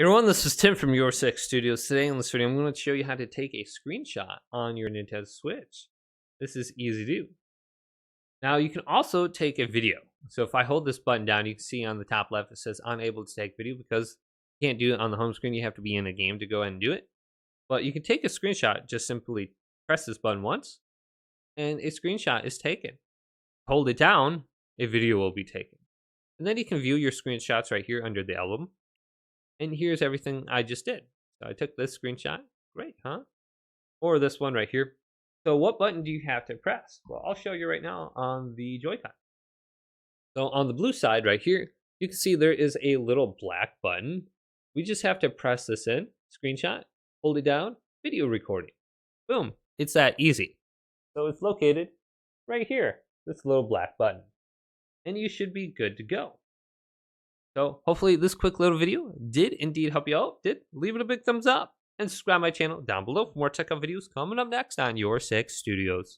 Everyone, this is Tim from Your Six Studios. Today in this video, I'm going to show you how to take a screenshot on your Nintendo Switch. This is easy to do. Now, you can also take a video. So if I hold this button down, you can see on the top left, it says unable to take video because you can't do it on the home screen. You have to be in a game to go ahead and do it. But you can take a screenshot, just simply press this button once, and a screenshot is taken. Hold it down, a video will be taken. And then you can view your screenshots right here under the album. And here's everything I just did. So I took this screenshot. Great, huh? Or this one right here. So what button do you have to press? Well, I'll show you right now on the Joy-Con. So on the blue side right here, you can see there is a little black button. We just have to press this in, screenshot, hold it down, video recording. Boom, it's that easy. So it's located right here, this little black button. And you should be good to go. So hopefully this quick little video did indeed help you out. Leave it a big thumbs up and subscribe to my channel down below for more tech videos coming up next on Your Six Studios.